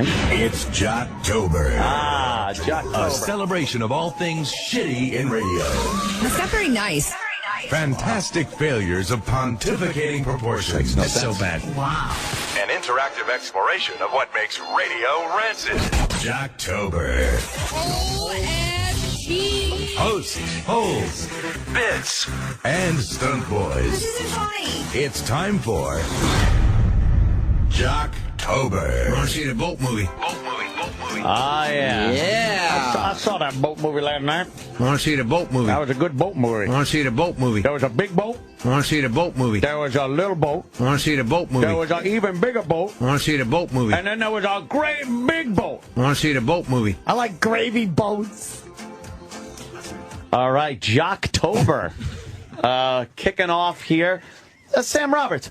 It's Jocktober. Jocktober. A celebration of all things shitty in radio. That's not very nice. Fantastic failures of pontificating proportions. It's so bad. Wow. An interactive exploration of what makes radio rancid. Jocktober. OMG. Hosts, holes, bits, and stunt boys. This isn't funny. It's time for Jocktober. Want to see the boat movie? Yeah. Yeah. I saw that boat movie last night. Want to see the boat movie? That was a good boat movie. Want to see the boat movie? There was a big boat. Want to see the boat movie? There was a little boat. Want to see the boat movie? There was an even bigger boat. Want to see the boat movie? And then there was a great big boat. Want to see the boat movie? I like gravy boats. All right, Jocktober. Kicking off here. Sam Roberts,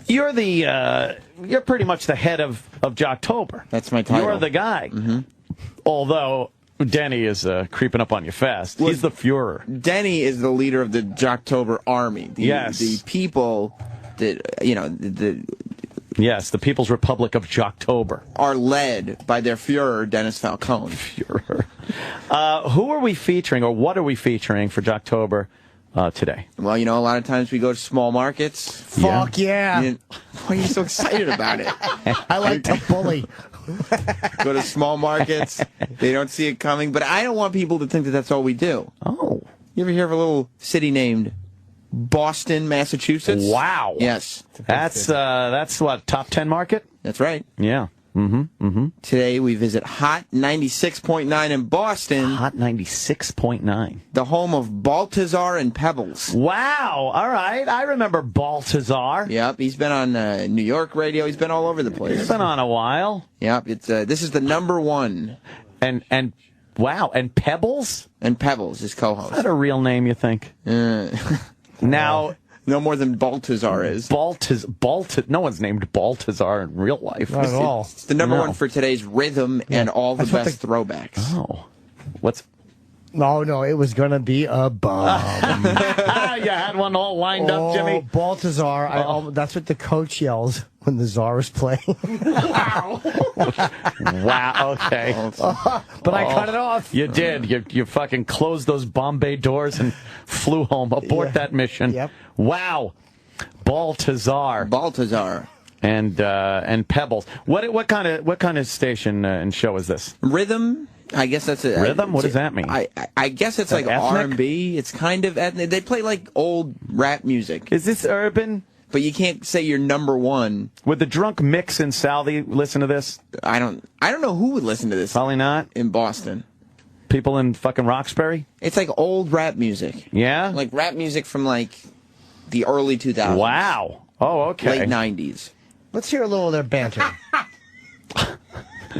you're you're pretty much the head of Jocktober. That's my title. You're the guy. Mm-hmm. Although Denny is creeping up on you fast. He's the Fuhrer. Denny is the leader of the Jocktober army. The people that, Yes, the People's Republic of Jocktober. are led by their Fuhrer, Dennis Falcone. Fuhrer. Who are we featuring, or what are we featuring for Jocktober today? Well, a lot of times we go to small markets. Fuck yeah. Why are you so excited about it? I like to bully. Go to small markets. They don't see it coming. But I don't want people to think that that's all we do. Oh. You ever hear of a little city named Boston, Massachusetts? Wow. Yes. That's what, top 10 market? That's right. Yeah. Today we visit Hot 96.9 in Boston. Hot 96.9. The home of Baltazar and Pebbles. Wow. All right. I remember Baltazar. Yep, he's been on New York radio. He's been all over the place. He's been on a while. Yep, this is the number one. And wow. And Pebbles? And Pebbles, his Is co-host. that a real name, you think? Now, no more than Baltazar is. No one's named Baltazar in real life. Not at all. It's the number one for today's rhythm and all the That's best throwbacks. Oh. What's... No, it was going to be a bomb. You had one all lined up, Jimmy? Baltazar. That's what the coach yells when the Czar is playing. Wow, okay. But I cut it off. You did. You fucking closed those Bombay doors and flew home. Abort that mission. Yep. Wow. Baltazar. And Pebbles. What kind of station and show is this? Rhythm? I guess that's it. Rhythm? What does that mean? I guess it's like ethnic? R&B. It's kind of ethnic. They play like old rap music. Is this urban? But you can't say you're number one. Would the drunk Mix and Sally listen to this? I don't know who would listen to this. Probably not. In Boston. People in fucking Roxbury? It's like old rap music. Yeah? Like rap music from like the early 2000s. Wow. Oh, okay. Late 90s. Let's hear a little of their banter.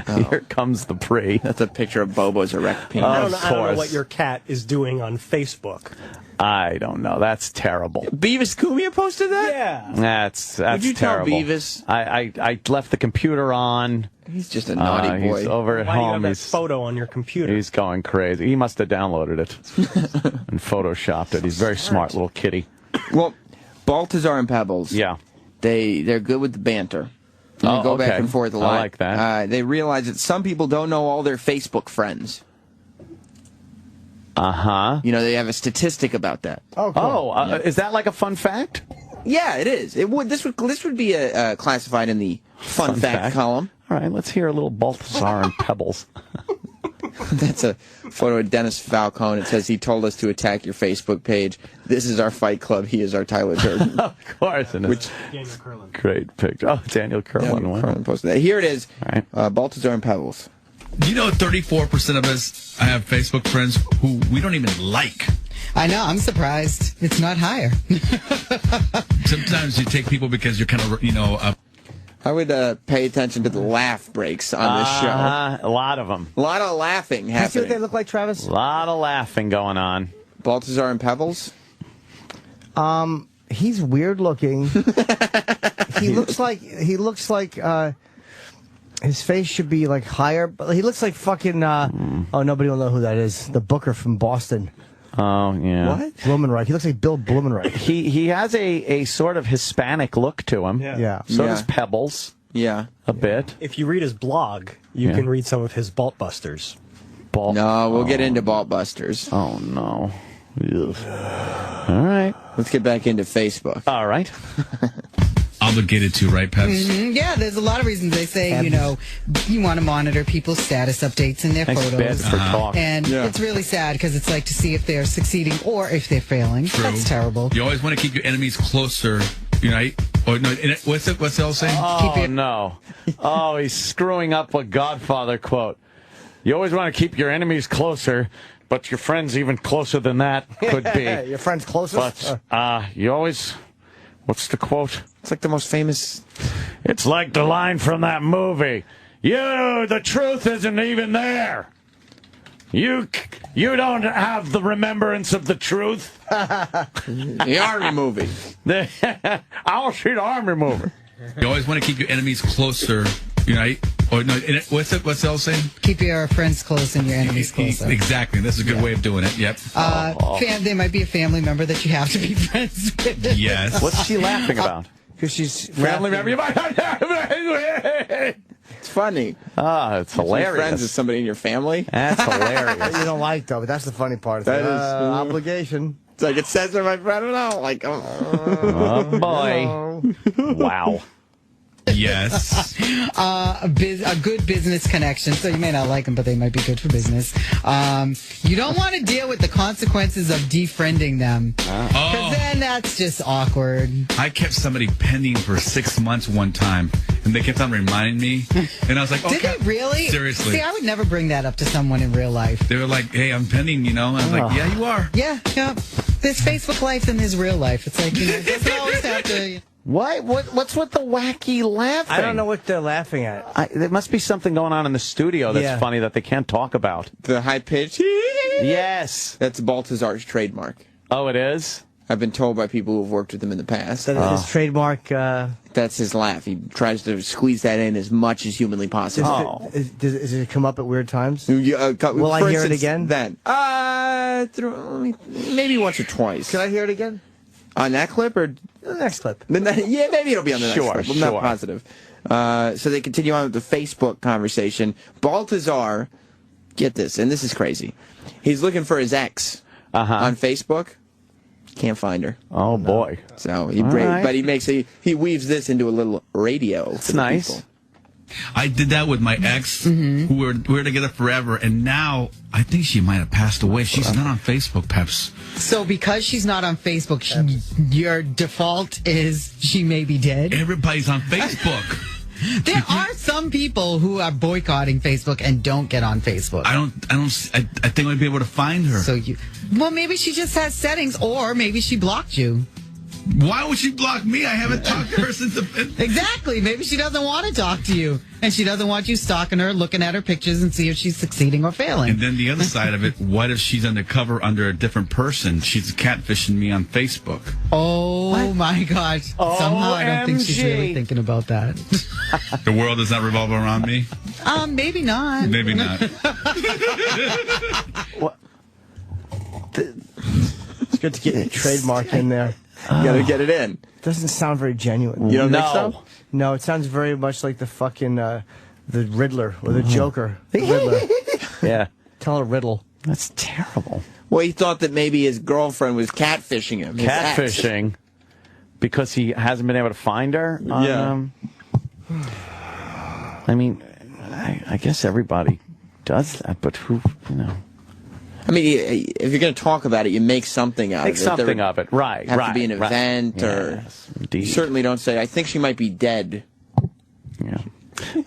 Here comes the pre. That's a picture of Bobo's erect penis. I don't know what your cat is doing on Facebook. I don't know. That's terrible. Beavis Cumia posted that? Yeah. That's Would you terrible. tell Beavis? I left the computer on. He's just a naughty boy. He's over at Why do you have home. that photo on your computer? He's going crazy. He must have downloaded it and photoshopped it. He's a very smart little kitty. Well, Baltazar and Pebbles. Yeah. They're good with the banter. They go back and forth a lot. I like that. They realize that some people don't know all their Facebook friends. Uh-huh. They have a statistic about that. Oh, cool. Is that like a fun fact? Yeah, it is. It would. This would be classified in the fun fact column. All right, let's hear a little Baltazar and Pebbles. That's a photo of Dennis Falcone. It says he told us to attack your Facebook page. This is our Fight Club. He is our Tyler Durden. Of course. And Daniel Curlin. Great picture. Oh, Daniel Curlin. Daniel Curlin posted that. Here it is. All right. Baltazar and Pebbles. Do you know 34% of us have Facebook friends who we don't even like? I know. I'm surprised it's not higher. Sometimes you take people because you're kind of, I would pay attention to the laugh breaks on this show. A lot of them. A lot of laughing You see what they happening. look like, Travis? A lot of laughing going on. Baltazar and Pebbles? He's weird looking. He looks like his face should be like higher, but he looks like fucking nobody will know who that is. The Booker from Boston. Oh, yeah. What? Blumenreich. He looks like Bill Blumenreich. He has a sort of Hispanic look to him. Yeah. So does Pebbles. Yeah. A bit. If you read his blog, you can read some of his Baltbusters. No, we'll get into Baltbusters. Oh, no. Ugh. All right. Let's get back into Facebook. All right. Obligated to, right, Peps? Yeah, there's a lot of reasons they say, you want to monitor people's status updates and their Thanks, photos. Beth, for talk. And it's really sad because it's like to see if they're succeeding or if they're failing. True. That's terrible. You always want to keep your enemies closer, right? Or no, what's the old saying? Oh, no. Oh, he's screwing up a Godfather quote. You always want to keep your enemies closer, but your friends even closer than that could be. Your friends closest? But you always... What's the quote? It's like the most famous... It's like the line from that movie. The truth isn't even there. You don't have the remembrance of the truth. The Army movie. I'll see the Army movie. You always want to keep your enemies closer, right? Or no, what's the old saying? Keep your friends close and your enemies closer. Exactly. That's a good way of doing it. Yep. There might be a family member that you have to be friends with. Yes. What's she laughing about? Because she's Family member. It's funny. It's hilarious. You're friends with somebody in your family. That's hilarious. You don't like, though, but that's the funny part. That is obligation. It's like it says in my friend. I don't know. Like, Oh, boy. Wow. Yes. A good business connection. So you may not like them, but they might be good for business. You don't want to deal with the consequences of defriending them. Because then that's just awkward. I kept somebody pending for 6 months one time, and they kept on reminding me. And I was like, Did they really? Seriously. See, I would never bring that up to someone in real life. They were like, hey, I'm pending, And I was like, yeah, you are. Yeah. There's Facebook life and there's real life. It's like, it doesn't always have to... What's with the wacky laughing? I don't know what they're laughing at. There must be something going on in the studio that's funny that they can't talk about. the high pitch. Yes. That's Baltazar's trademark. Oh, it is? I've been told by people who've worked with him in the past. That is his trademark. That's his laugh. He tries to squeeze that in as much as humanly possible. Does it come up at weird times? Will I hear it again? Then, maybe once or twice. Can I hear it again? On that clip or The next clip. yeah, maybe it'll be on the next Sure, clip. I'm not positive. So they continue on with the Facebook conversation. Baltazar, get this, and this is crazy. He's looking for his ex on Facebook. Can't find her. Oh, boy. So right. he weaves this into a little radio. It's nice. People. I did that with my ex, who we were together forever, and now I think she might have passed away. She's not on Facebook, Peps. So because she's not on Facebook, your default is she may be dead? Everybody's on Facebook. There are some people who are boycotting Facebook and don't get on Facebook. I think I'd be able to find her. So well, maybe she just has settings, or maybe she blocked you. Why would she block me? I haven't talked to her since Exactly. Maybe she doesn't want to talk to you, and she doesn't want you stalking her, looking at her pictures, and see if she's succeeding or failing. And then the other side of it, what if she's undercover under a different person? She's catfishing me on Facebook. Oh, my God. Somehow I don't think she's really thinking about that. The world does not revolve around me? Maybe not. Maybe not. It's good to get your trademark in there. You gotta get it in. Doesn't sound very genuine. You don't think so? No, it sounds very much like the fucking the Riddler or the Joker. The Riddler. Yeah. Tell a riddle. That's terrible. Well, he thought that maybe his girlfriend was catfishing him. his ex. Catfishing because he hasn't been able to find her. I mean, I guess everybody does that, but who, I mean, if you're going to talk about it, you make something out of it. Make something of it, right? Have to be an event, or indeed. You certainly don't say, I think she might be dead. Yeah,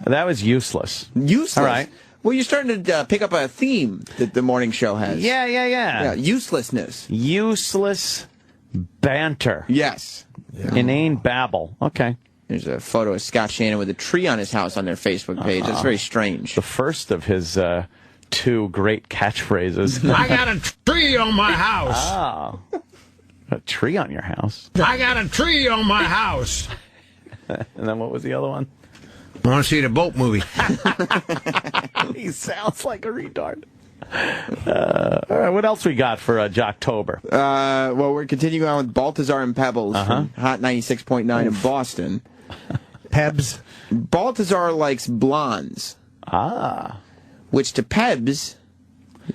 that was useless. Useless? All right. Well, you're starting to pick up a theme that the morning show has. Yeah. Uselessness. Useless banter. Yes. Inane babble. Okay. There's a photo of Scott Shannon with a tree on his house on their Facebook page. That's very strange. The first of his two great catchphrases. I got a tree on my house. Oh. A tree on your house. I got a tree on my house. And then what was the other one? I want to see the boat movie. He sounds like a retard. All right, what else we got for Jocktober? Well, we're continuing on with Baltazar and Pebbles from Hot 96.9 in Boston. Pebs. Baltazar likes blondes. Ah. Which to Pebs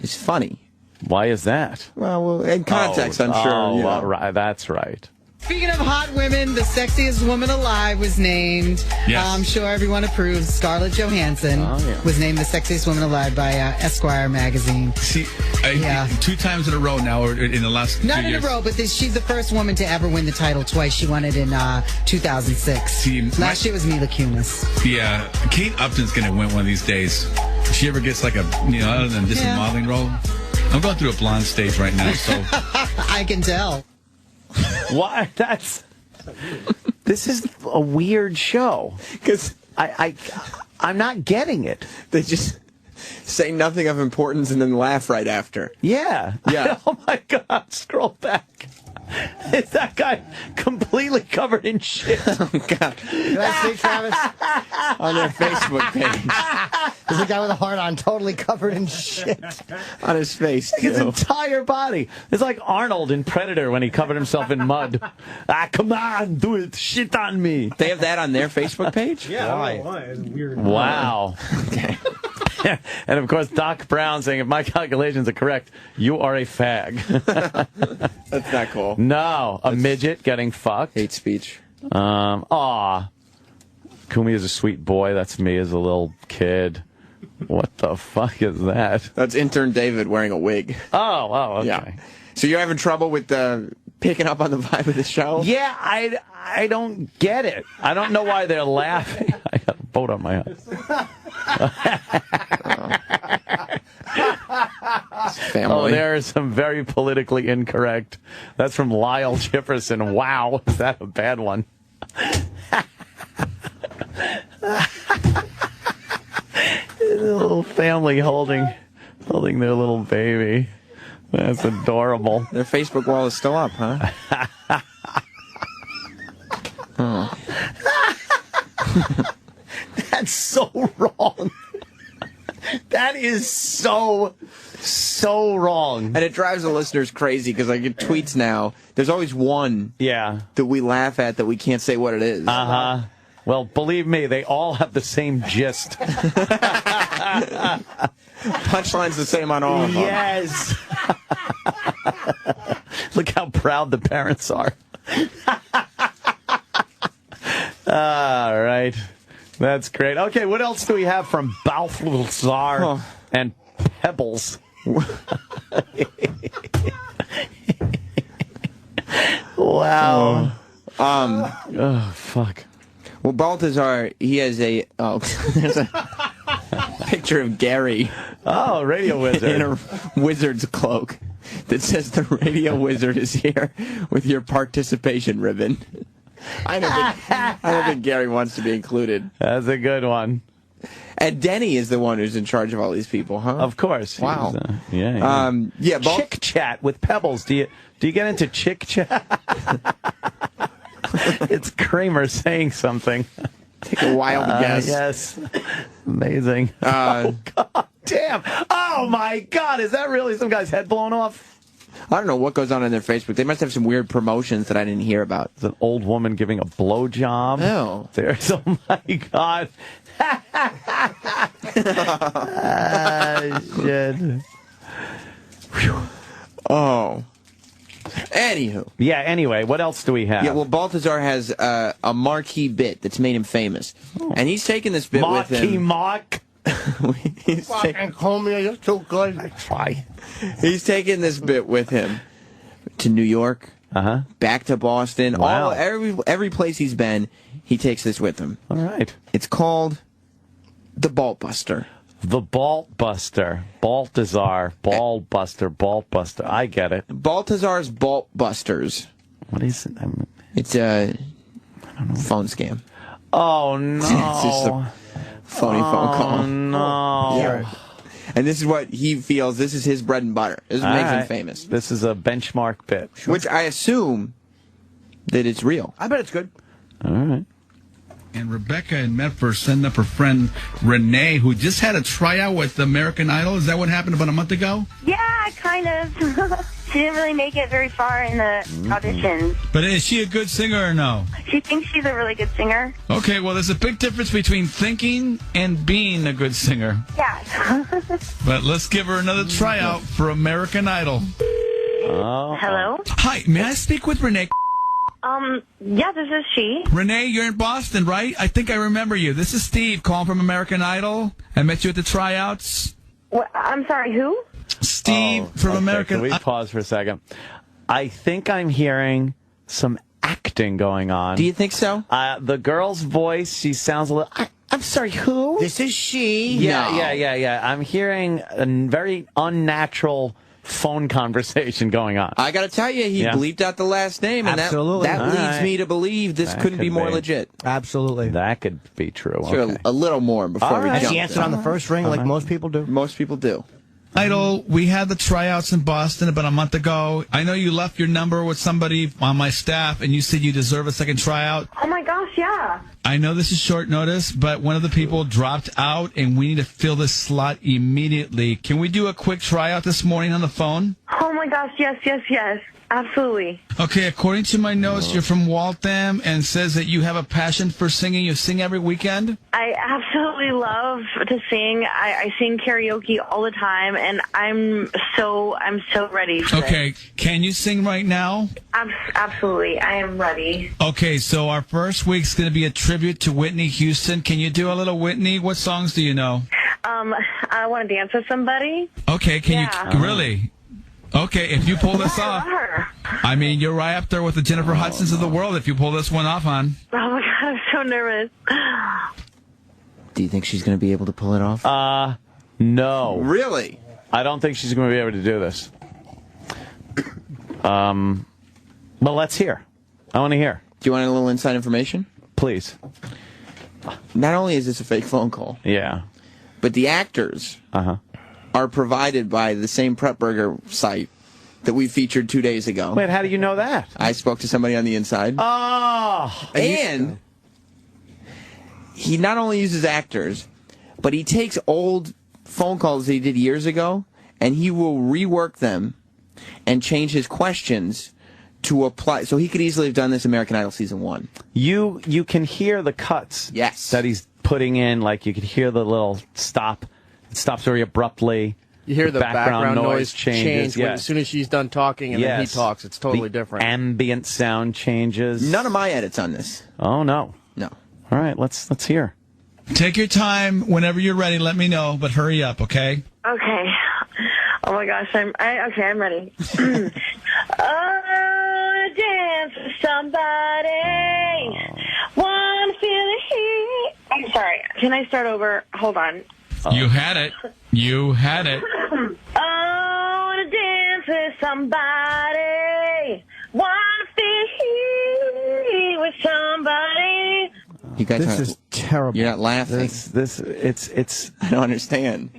is funny. Why is that? Well, in context, I'm sure. You know. Right, that's right. Speaking of hot women, the sexiest woman alive was named. Yes. I'm sure everyone approves. Scarlett Johansson was named the sexiest woman alive by Esquire magazine. See, 2 times in a row now, or in the last Not few in years. a row, but she's the first woman to ever win the title twice. She won it in 2006. See, Last year was Mila Kunis. Yeah, Kate Upton's going to win one of these days. If she ever gets like a, other than just a modeling role. I'm going through a blonde stage right now, so. I can tell. Why? This is a weird show. Because I'm not getting it. they just say nothing of importance and then laugh right after. Yeah. Yeah. Oh my God! Scroll back. Is that guy completely covered in shit? Oh, God. Did I see Travis? On their Facebook page. There's a guy with a heart on, totally covered in shit. On his face, His too. entire body. It's like Arnold in Predator when he covered himself in mud. Come on, do it. Shit on me. They have that on their Facebook page? Yeah, I don't know why. It's weird. Wow. Okay. And of course, Doc Brown saying, if my calculations are correct, you are a fag. That's not cool. No, a midget getting fucked. Hate speech. Aw. Kumi is a sweet boy. That's me as a little kid. What the fuck is that? That's intern David wearing a wig. Oh, okay. Yeah. So you're having trouble with picking up on the vibe of the show? Yeah, I don't get it. I don't know why they're laughing. I got a boat on my head. Family. Oh, there is some very politically incorrect. That's from Lyle Jefferson. Wow, is that a bad one? Little family holding their little baby. That's adorable. Their Facebook wall is still up, huh? That's so wrong. That is so wrong. And it drives the listeners crazy because I get tweets now. There's always one Yeah. that we laugh at that we can't say what it is. Uh-huh. Well, believe me, they all have the same gist. Punchline's the same on all of them. Yes. Look how proud the parents are. All right. That's great. Okay, what else do we have from Baltazar and Pebbles? Wow. Oh, fuck. Well, Baltazar, he has there's a picture of Gary Oh, Radio Wizard. in a wizard's cloak that says the radio wizard is here with your participation ribbon. I don't think Gary wants to be included. That's a good one. And Denny is the one who's in charge of all these people, huh? Of course. Wow. Yeah. Yeah. Chick chat with Pebbles. Do you get into chick chat? It's Kramer saying something. Take a wild guess. Yes. Amazing. Oh, God damn. Oh, my God. Is that really some guy's head blown off? I don't know what goes on in their Facebook. They must have some weird promotions that I didn't hear about. It's an old woman giving a blowjob. Oh. There's, oh, my God. Shit. Whew. Oh. Anywho. Yeah, anyway, what else do we have? Yeah, well, Baltazar has a marquee bit that's made him famous. And he's taken this bit with him. Mark. He's Fucking homie, you're too good. I try. He's taken this bit with him to New York, back to Boston. Wow. Every place he's been, he takes this with him. All right. It's called the Baltbuster. The Baltbuster. Baltazar. Baltbuster. I get it. Baltazar's Baltbusters. What is it? It's a phone scam. Oh, no. It's just a phony phone call. Oh, no. Yeah. And this is what he feels. This is his bread and butter. This is what makes him famous. This is a benchmark bit. Which I assume that it's real. I bet it's good. All right. And Rebecca in Medford sent up her friend Renee, who just had a tryout with American Idol. Is that what happened about a month ago? Yeah, kind of. She didn't really make it very far in the auditions. But is she a good singer or no? She thinks she's a really good singer. Okay, well, there's a big difference between thinking and being a good singer. Yeah. But let's give her another tryout for American Idol. Hello? Hi, may I speak with Renee? Yeah, this is she. Renee, you're in Boston, right? I think I remember you. This is Steve calling from American Idol. I met you at the tryouts. I'm sorry, who? Steve from American Can we pause for a second? I think I'm hearing some acting going on. Do you think so? The girl's voice, she sounds a little... I'm sorry, who? This is she. Yeah. I'm hearing a very unnatural phone conversation going on. I got to tell you, he bleeped out the last name, and Absolutely. that leads me to believe this couldn't be more legit. Absolutely. That could be true. Sure, a little more before we jump. She answered on the first ring like most people do. Most people do. Idol, we had the tryouts in Boston about a month ago. I know you left your number with somebody on my staff, and you said you deserve a second tryout. Oh my gosh, yeah. I know this is short notice, but one of the people dropped out, and we need to fill this slot immediately. Can we do a quick tryout this morning on the phone? Oh my gosh, yes. Absolutely. Okay, according to my notes, you're from Waltham and says that you have a passion for singing. You sing every weekend? I absolutely love to sing. I sing karaoke all the time, and I'm so ready for Okay, can you sing right now? Absolutely, I am ready. Okay, so our first week's going to be a tribute to Whitney Houston. Can you do a little Whitney? What songs do you know? I want to dance with somebody. Okay, can you really? Okay, if you pull this off, Her. I mean, you're right up there with the Jennifer Hudsons of the world if you pull this one off, hon. Oh my God, I'm so nervous. Do you think she's going to be able to pull it off? No. Really? I don't think she's going to be able to do this. But let's hear. I want to hear. Do you want a little inside information? Please. Not only is this a fake phone call, Yeah. but the actors are provided by the same Prep Burger site that we featured 2 days ago. Wait, how do you know that? I spoke to somebody on the inside. Oh! And he not only uses actors, but he takes old phone calls that he did years ago, and he will rework them and change his questions to apply. So he could easily have done this American Idol Season 1. You can hear the cuts that he's putting in, like you could hear the little stop. It stops very abruptly. You hear the background noise changes. change as soon as she's done talking and then he talks. It's totally different. Ambient sound changes. None of my edits on this. Oh, no. No. All right, let's hear. Take your time. Whenever you're ready, let me know, but hurry up, okay? Okay. Oh my gosh, I'm ready. Oh, dance with somebody. Wanna feel the heat. I'm sorry. Can I start over? Hold on. You had it. You had it. I wanna dance with somebody. Wanna feel heat with somebody. You guys This is terrible. You're not laughing. It's. I don't understand.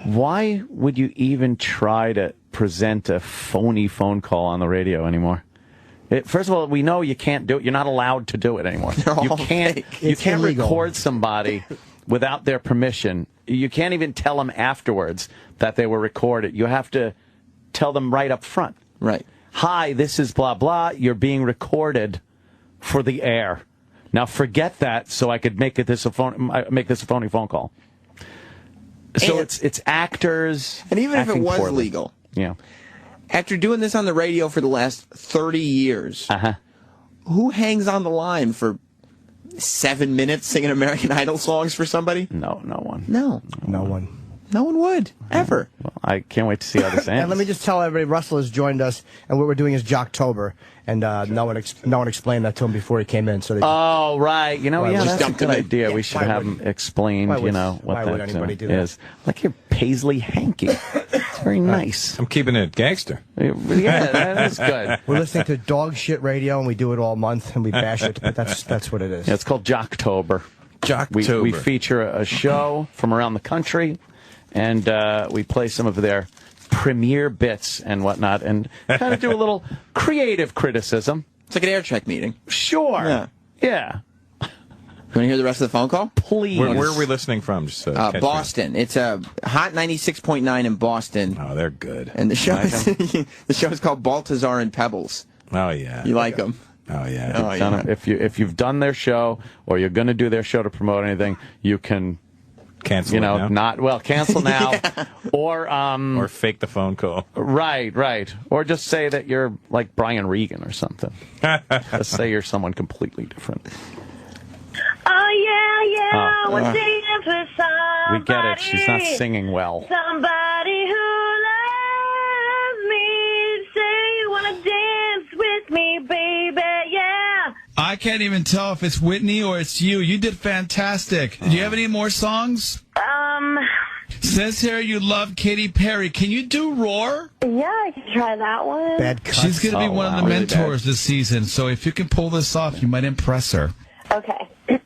Why would you even try to present a phony phone call on the radio anymore? First of all, we know you can't do it. You're not allowed to do it anymore. You can't. Fake. You It's can't illegal. record somebody without their permission. You can't even tell them afterwards that they were recorded. You have to tell them right up front. Right. Hi, this is blah blah. You're being recorded for the air. Now forget that, so I could make this a phony phone call. So And- it's actors, And even if it acting was poorly. legal, Yeah. after doing this on the radio for the last 30 years, who hangs on the line for 7 minutes singing American Idol songs for somebody? No one. No. No one. No one would, ever. Well, I can't wait to see how this ends. And let me just tell everybody, Russell has joined us, and what we're doing is Jocktober, and no one explained that to him before he came in. So they Oh, right. You know, Why yeah, would- that's a dumped good him in. idea. Yeah, We should why have him would- explained, why would- what why would that anybody do that? is. Like your Paisley hanky. It's very nice. I'm keeping it gangster. Yeah, that is good. We're listening to dog shit radio, and we do it all month, and we bash it, but that's what it is. Yeah, it's called Jocktober. Jocktober. We feature a show from around the country, and we play some of their premiere bits and whatnot, and kind of do a little creative criticism. It's like an air check meeting. Sure. Yeah. Yeah. You want to hear the rest of the phone call? Please. Where are we listening from? Just Boston. It's a hot 96.9 in Boston. Oh, they're good. And the show is called Baltazar and Pebbles. Oh yeah. You like them? Oh yeah. If you've done their show or you're going to do their show to promote anything, you can cancel. Cancel now, or fake the phone call. Right, or just say that you're like Brian Regan or something. Just say you're someone completely different. Oh, yeah, we're singing for somebody. We get it. She's not singing well. Somebody who loves me. Say you want to dance with me, baby, yeah. I can't even tell if it's Whitney or it's you. You did fantastic. Do you have any more songs? Says here you love Katy Perry. Can you do Roar? Yeah, I can try that one. Bad cut. She's going to be one of the mentors this season, so if you can pull this off, you might impress her. Okay. I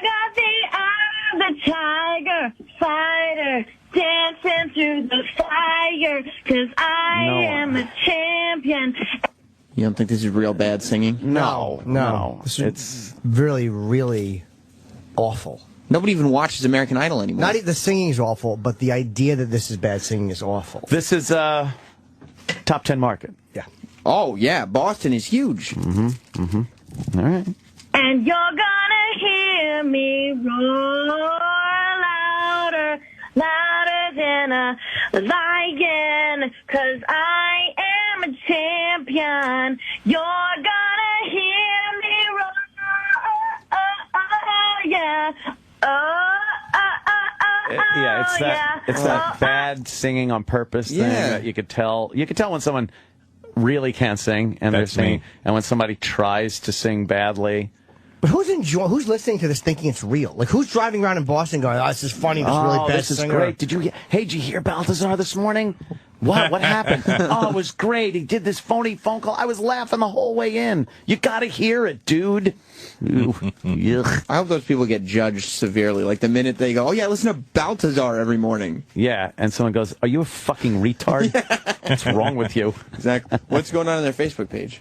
got the eye of the tiger, fighter, dancing through the fire, 'cause I am a champion. You don't think this is real bad singing? No. It's really, really awful. Nobody even watches American Idol anymore. Not even the singing is awful, but the idea that this is bad singing is awful. This is top 10 market. Yeah. Oh, yeah. Boston is huge. All right. And you're gonna hear me roar louder, louder than a lion, 'cause I am a champion. You're gonna hear me roar, yeah. It's that bad singing on purpose thing that you could tell. You could tell when someone really can't sing and they're singing, and when somebody tries to sing badly. But who's listening to this thinking it's real? Like, who's driving around in Boston going, "Oh, this is funny. This really bad this is singer." great. Did you hear Baltazar this morning? What happened? Oh, it was great. He did this phony phone call. I was laughing the whole way in. You got to hear it, dude. I hope those people get judged severely. Like the minute they go, "Oh yeah, listen to Baltazar every morning." Yeah, and someone goes, "Are you a fucking retard? What's wrong with you?" Exactly. What's going on their Facebook page?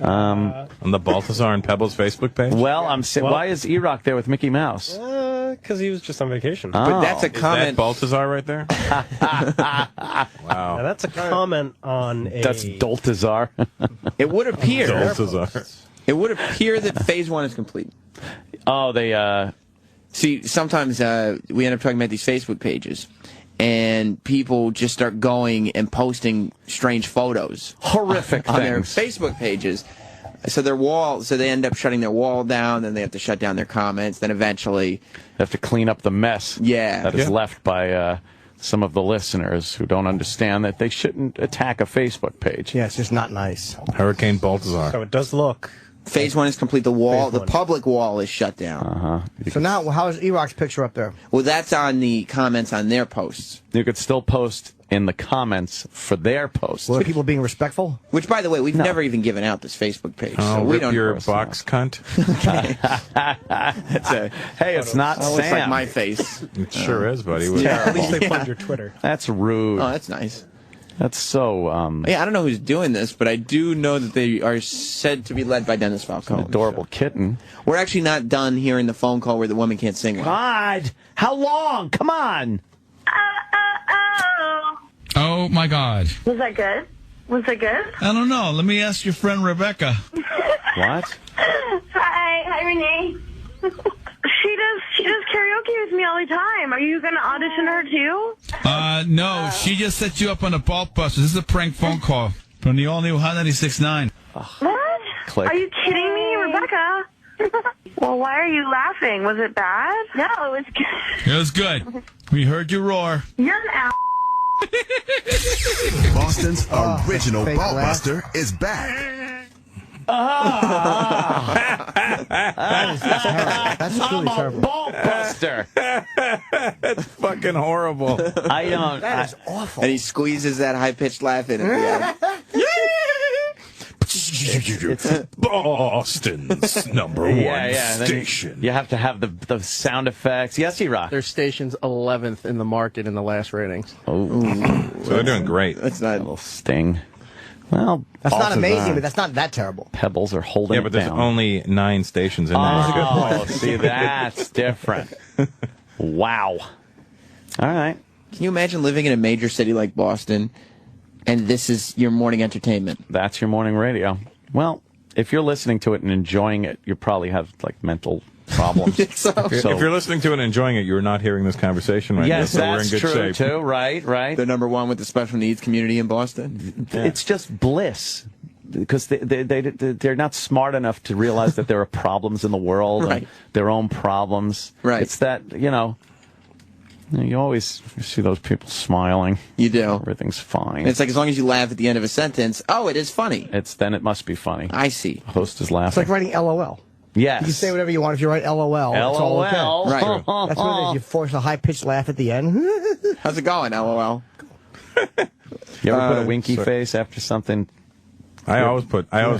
On the Baltazar and Pebbles Facebook page? Well, why is E-Rock there with Mickey Mouse? Because he was just on vacation. But that's a comment. Is that Baltazar right there? Wow. Now, that's a comment on That's Doltazar. It would appear. Baltazar. It would appear that phase one is complete. Oh, they, See, sometimes we end up talking about these Facebook pages, and people just start going and posting strange photos. Horrific on their things. Facebook pages. So they end up shutting their wall down, then they have to shut down their comments, then eventually They have to clean up the mess that is Yeah. left by some of the listeners who don't understand that they shouldn't attack a Facebook page. Yeah, it's just not nice. Hurricane Baltazar. So it does look. phase one is complete. The wall, Phase the one. public wall is shut down. So now, how is E-Rock's picture up there? Well, that's on the comments on their posts. You could still post in the comments for their posts. Well, are people being respectful? Which, by the way, we've never even given out this Facebook page. Oh, so we rip don't. your box cunt. It's not That looks Sam. like my face. It sure is, buddy. At least they plugged your Twitter. That's rude. Oh, that's nice. That's so Yeah, I don't know who's doing this, but I do know that they are said to be led by Dennis Falcone. adorable kitten. We're actually not done hearing the phone call where the woman can't sing. God, how long? Come on. Oh, my God. Was that good? Was that good? I don't know. Let me ask your friend Rebecca. What? Hi, Renee. She does karaoke with me all the time. Are you going to audition her too? No, she just set you up on a Baltbuster. This is a prank phone call from the all-new Hot 96.9. What? Click. Are you kidding me, Rebecca? Well, why are you laughing? Was it bad? No, it was good. It was good. We heard you roar. You're an ass. Boston's original fake laugh. Baltbuster is back. That's truly terrible. Baltbuster. That's fucking horrible. I don't. That is awful. And he squeezes that high-pitched laugh in at the end. Boston's number one Then station. You have to have the sound effects. Yes, E-Rock. Their station's 11th in the market in the last ratings. So they're doing great. That's A not. little sting. Well, that's not Baltazar. amazing, but that's not that terrible. Pebbles are holding Yeah, but there's down. only 9 stations in there. Oh, see, that's different. Wow. All right. Can you imagine living in a major city like Boston, and this is your morning entertainment? That's your morning radio. Well, if you're listening to it and enjoying it, you probably have like mental problems. If you're listening to it and enjoying it, you're not hearing this conversation right now. Yes, So we're in that's good true shape. too. Right. They're number one with the special needs community in Boston. It's just bliss. Because they're not smart enough to realize that there are problems in the world, Right. and their own problems. Right. It's that, you always see those people smiling. You do. Everything's fine. And it's like as long as you laugh at the end of a sentence, oh, it is funny. Then it must be funny. I see. The host is laughing. It's like writing LOL. Yes. You can say whatever you want if you write LOL. It's all okay. LOL. Right. That's when you force a high-pitched laugh at the end. How's it going, LOL? You ever put a winky face after something? I always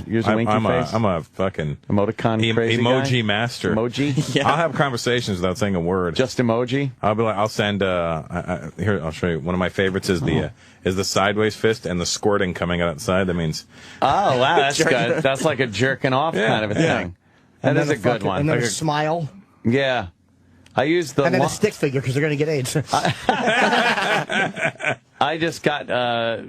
use a winky face. I'm a fucking emoticon crazy emoji guy? master. Emoji? Yeah. I'll have conversations without saying a word. Just emoji? I'll be like, I'll send. Here, I'll show you. One of my favorites is the sideways fist and the squirting coming outside. That means. Oh wow, that's good. That's like a jerking off kind of a thing. That is a good one. And then a smile. Yeah. I use the And then a stick figure because they're going to get AIDS. I just got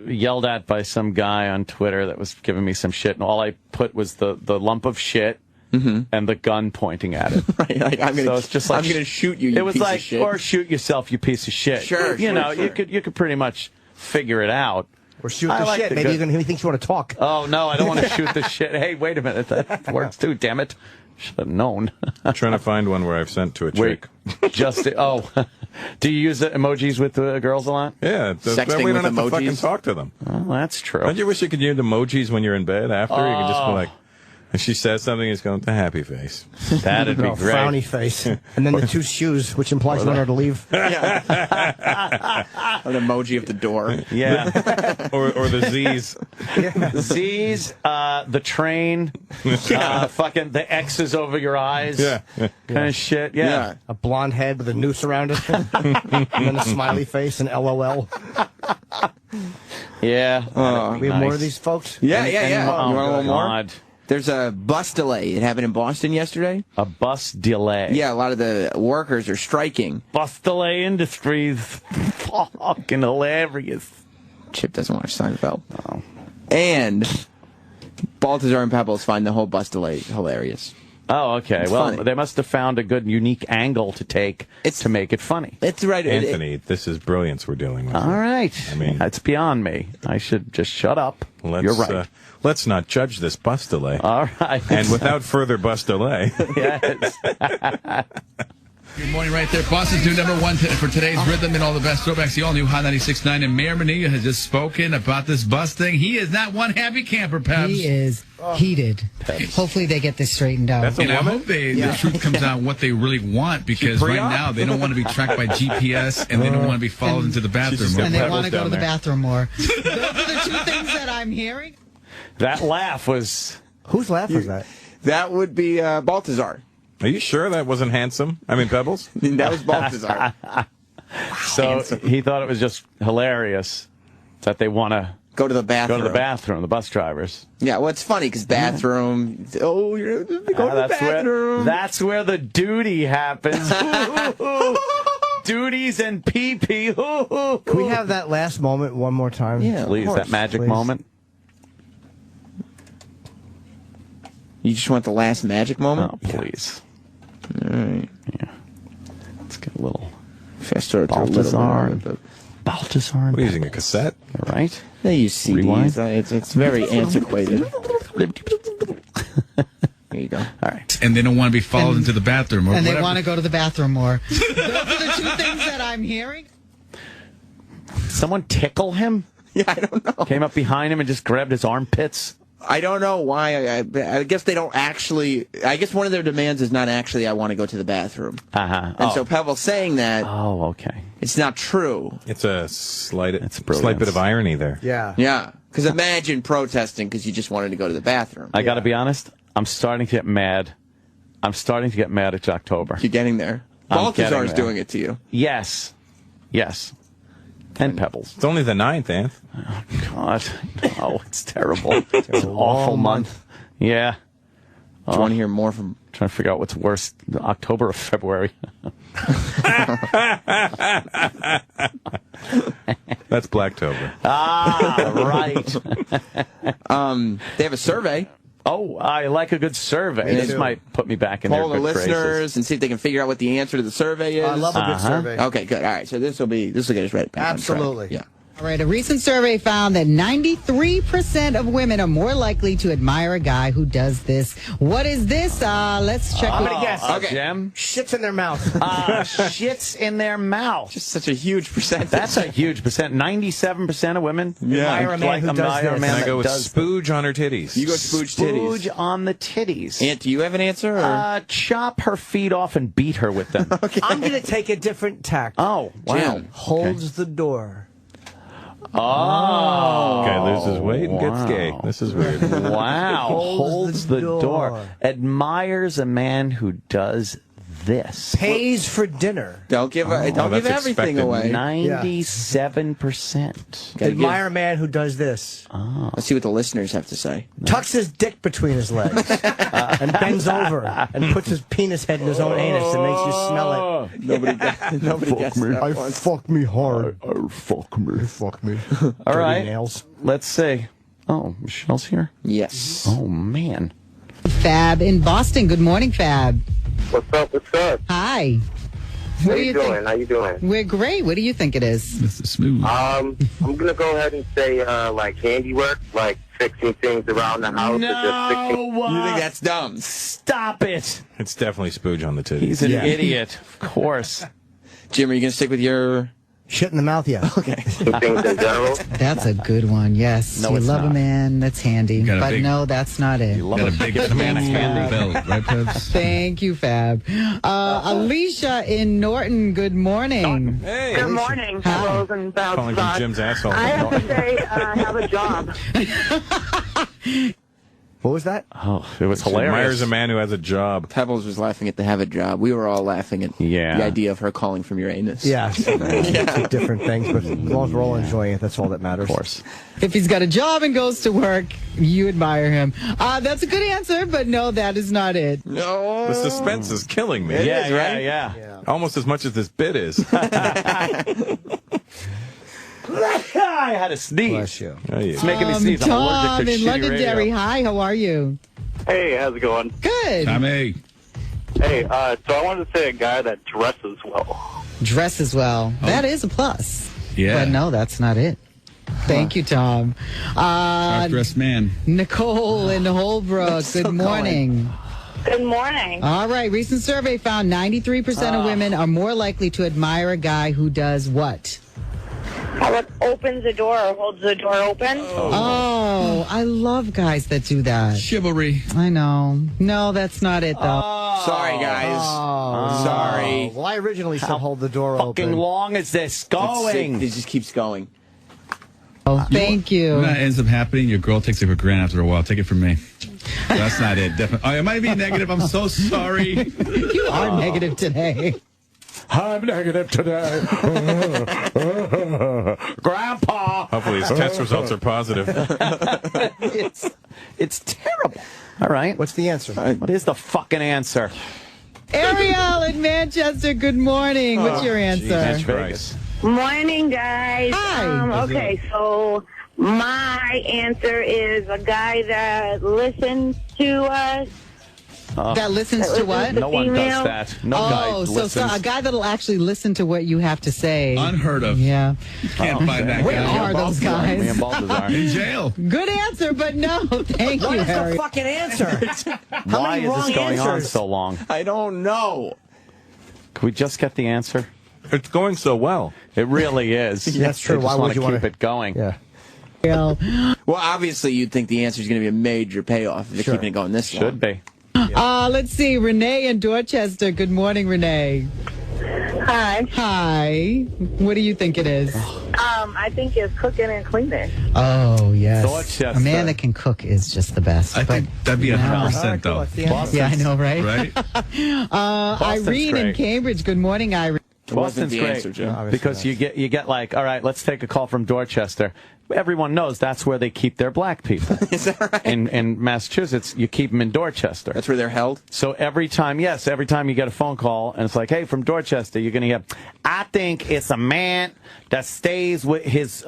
yelled at by some guy on Twitter that was giving me some shit, and all I put was the lump of shit and the gun pointing at it. Right, like, I'm gonna shoot you. It was piece like, of shit. or shoot yourself, you piece of shit. Sure, you could pretty much figure it out. Or shoot the shit. Maybe he thinks you want to talk. Oh no, I don't want to shoot the shit. Hey, wait a minute, that works too. Damn it. Should have known. I'm trying to find one where I've sent to a chick. Do you use the emojis with the girls a lot? Yeah, Sexting we don't with have to emojis? fucking talk to them. Well, that's true. Don't you wish you could use emojis when you're in bed after? You can just be like, if she says something, it's going to happy face. That'd be great. Frowny face. And then the 2 shoes, which implies you want her to leave. An emoji of the door. Yeah. or the Z's. Z's, the train, fucking the X's over your eyes. Yeah. Kind of shit. Yeah. A blonde head with a noose around it. And then a smiley face and LOL. Yeah. We have more of these folks? Yeah. Oh, You want a little more? God. There's a bus delay. It happened in Boston yesterday. A bus delay. Yeah, a lot of the workers are striking. Bus delay industries. Fucking hilarious. Chip doesn't watch Seinfeld. Oh. And Baltazar and Pebbles find the whole bus delay hilarious. Oh, okay. It's well, funny. they must have found a good, unique angle to take to make it funny. It's right. Anthony, this is brilliance we're dealing with. All right. I mean, that's beyond me. I should just shut up. You're right. Let's not judge this bus delay. All right. And without further bus delay. Yes. Good morning right there. Boston's new number one for today's rhythm and all the best throwbacks. The all-new Hot 96.9. And Mayor Menino has just spoken about this bus thing. He is not one happy camper, Pebs. He is heated. Hopefully they get this straightened out. And I hope the truth comes out what they really want, because right now they don't want to be tracked by GPS and they don't want to be followed into the bathroom. And they want to go to the bathroom more. Those are the 2 things that I'm hearing. That laugh was... Whose laugh was that? That would be Baltazar. Are you sure that wasn't handsome? I mean, Pebbles? That was Baltazar. So he thought it was just hilarious that they want to go to the bathroom. Go to the bathroom, the bus drivers. Yeah, well, it's funny because bathroom. Oh, you're going to the bathroom. That's where the duty happens. Duties and pee-pee. Can we have that last moment one more time? Yeah, please, that magic moment. You just want the last magic moment? Oh, please. All right. Yeah. Let's get a little faster. Baltazar. Baltazar. We're using a cassette. All right. They use CDs. It's very antiquated. There you go. All right. And they don't want to be followed into the bathroom. Or and whatever. They want to go to the bathroom more. Those are the 2 things that I'm hearing. Someone tickle him? Yeah, I don't know. Came up behind him and just grabbed his armpits? I don't know why. I guess they don't actually. I guess one of their demands is not actually, I want to go to the bathroom. And so Pebbles saying that. Oh, okay. It's not true. It's a slight brilliant. bit of irony there. Yeah. Yeah. Because imagine protesting because you just wanted to go to the bathroom. I got to be honest. I'm starting to get mad. I'm starting to get mad at Jocktober. You're getting there. Baltazar's doing it to you. Yes. Yes. And Pebbles. It's only the 9th, Anth. Oh, God. Oh, it's terrible. It's an awful month. Yeah. Do you want to hear more from... Trying to figure out what's worse, October or February. That's Blacktober. Right. They have a survey. Oh, I like a good survey. This might put me back in Poll their the good listeners graces. and see if they can figure out what the answer to the survey is. I love a good survey. Okay, good. All right, so this will get us right back on track. Absolutely. Yeah. All right, a recent survey found that 93% of women are more likely to admire a guy who does this. What is this? Let's check. I'm going to guess. Okay. Gem? Shits in their mouth. Shits in their mouth. Just such a huge percentage. That's a huge percent. 97% of women Admire a man who does this. And I go with spooge on her titties. You go spooge titties. Spooge on the titties. Aunt, do you have an answer? Or? Chop her feet off and beat her with them. Okay. I'm going to take a different tack. Oh, wow. Jim. Holds the door. Oh. Guy loses weight and gets gay. This is weird. Wow. Holds the door. Admires a man who does this. Pays for dinner. Don't give everything expected. away. 97%. Admire a man who does this. Let's see what the listeners have to say. Tucks his dick between his legs and bends over and puts his penis head in his own anus and makes you smell it. Nobody gets that one. Fuck me hard. Fuck me. Fuck me. All right. Nails. Let's see. Oh, Michelle's here? Yes. Oh, man. Fab in Boston. Good morning, Fab. What's up? What's up? Hi. How you doing? How you doing? We're great. What do you think it is? Mr. Smooth. I'm gonna go ahead and say like handiwork, like fixing things around the house. Or just fixing... You think that's dumb? Stop it. It's definitely spooge on the titties. He's an idiot. Of course. Jim, are you going to stick with your... Shit in the mouth, yeah. Okay. things in general? That's a good one. Yes. No, you it's love not. a man that's handy. Got a But big- no, that's not it. You love Got a big banana candy belt, right, Pebs? Thank you, Fab. Alicia in Norton, good morning. Hey. Good morning, Hi. Pebbles and Calling from Baltazar. Jim's asshole. I have to say, have a job. What was that? Oh, it was She admires hilarious. a man who has a job. Pebbles was laughing at the have a job. We were all laughing at the idea of her calling from your anus. Yeah. Two different things, but as long as we're all enjoying it, that's all that matters. Of course. If he's got a job and goes to work, you admire him. That's a good answer, but no, that is not it. No. The suspense is killing me. Yeah. Almost as much as this bit is. I had a sneeze. Bless you. Oh, yeah. It's making me sneeze. I'm Tom allergic to in shitty Londonderry. radio. Hi, how are you? Hey, how's it going? Good. Tommy. Hey, so I wanted to say a guy that dresses well. Dresses well. That is a plus. Yeah. But no, that's not it. Thank you, Tom. Dressed man. Nicole in Holbrook, good morning. Good morning. All right, recent survey found 93% of women are more likely to admire a guy who does what? How about opens the door or holds the door open? Oh, I love guys that do that. Chivalry. I know. No, that's not it, though. Sorry, guys. Sorry. Well, I originally said hold the door Fucking open. long is this It's going? sick. It just keeps going. Oh, thank you. That ends up happening. Your girl takes it for granted after a while. Take it from me. That's not it. Definitely. Oh, am I being negative? I'm so sorry. You are negative today. I'm negative today. Grandpa. Hopefully his test results are positive. It's terrible. All right. What's the answer? What is the fucking answer? Ariel in Manchester, good morning. What's your answer? Christ. Morning, guys. Hi. Okay, so my answer is a guy that listens to us. That listens to what? No one does female. that. No guy Oh, so listens. a guy that'll actually listen to what you have to say. Unheard of. Yeah. You can't find that Where guy. are those Me and guys? Baltazar. In jail. Good answer, but no. Thank What you, is the Harry. fucking answer? Why many is wrong this going on answers? so long? I don't know. Can we just get the answer? It's going so well. It really is. That's true. I just Why would want you to wanna- keep it going? Yeah. Ariel. Well, obviously, you'd think the answer is going to be a major payoff if they're keeping it going this long. Should be. Let's see. Renee in Dorchester. Good morning, Renee. Hi. Hi. What do you think it is? I think it's cooking and cleaning. Oh, yes. Dorchester. A man that can cook is just the best. I think that'd be 100%, though. Yeah, I know, right? Right? Irene in great. Cambridge. Good morning, Irene. Boston's the great answer, Jim. because you get like, all right, let's take a call from Dorchester. Everyone knows that's where they keep their black people. Is that right? In Massachusetts, you keep them in Dorchester. That's where they're held? So every time you get a phone call and it's like, hey, from Dorchester, you're going to hear, I think it's a man that stays with his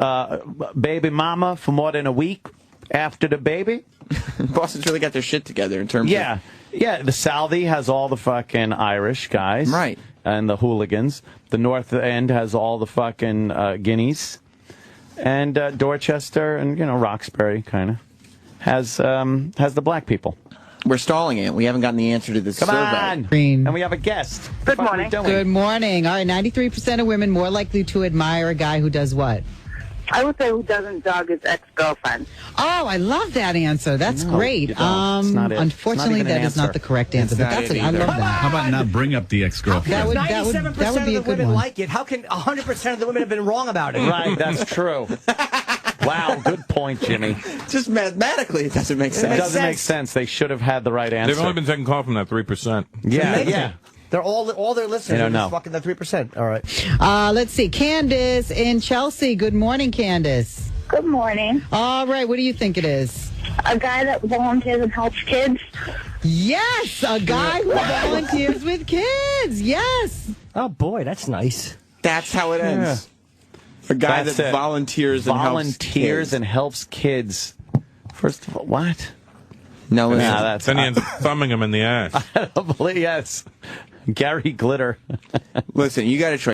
baby mama for more than a week after the baby. Boston's really got their shit together in terms of... Yeah, the Southie has all the fucking Irish guys. Right. And the hooligans. The North End has all the fucking Guineas. And Dorchester and, Roxbury kind of has the black people. We're stalling it. We haven't gotten the answer to this survey. Come on. And we have a guest. Good morning. Good morning. All right, 93% of women more likely to admire a guy who does what? I would say who doesn't dog his ex-girlfriend. Oh, I love that answer. That's great. Unfortunately, that is not the correct answer, but that's I love that. How about not bring up the ex-girlfriend? That would be a the good women one. like it. How can 100% of the women have been wrong about it? Right, that's true. Wow, good point, Jimmy. Just mathematically, it doesn't make sense. It doesn't make sense. They should have had the right answer. They've only been taking call from that 3%. Yeah. They're all their listeners are just fucking the 3%. All right. Let's see. Candace in Chelsea. Good morning, Candace. Good morning. All right. What do you think it is? A guy that volunteers and helps kids. Yes, a guy who volunteers with kids. Yes. Oh boy, that's nice. That's how it ends. A guy that volunteers and helps kids. First of all, what? No, then he ends up thumbing him in the ass. I don't believe, yes. Gary Glitter. Listen, you got to try.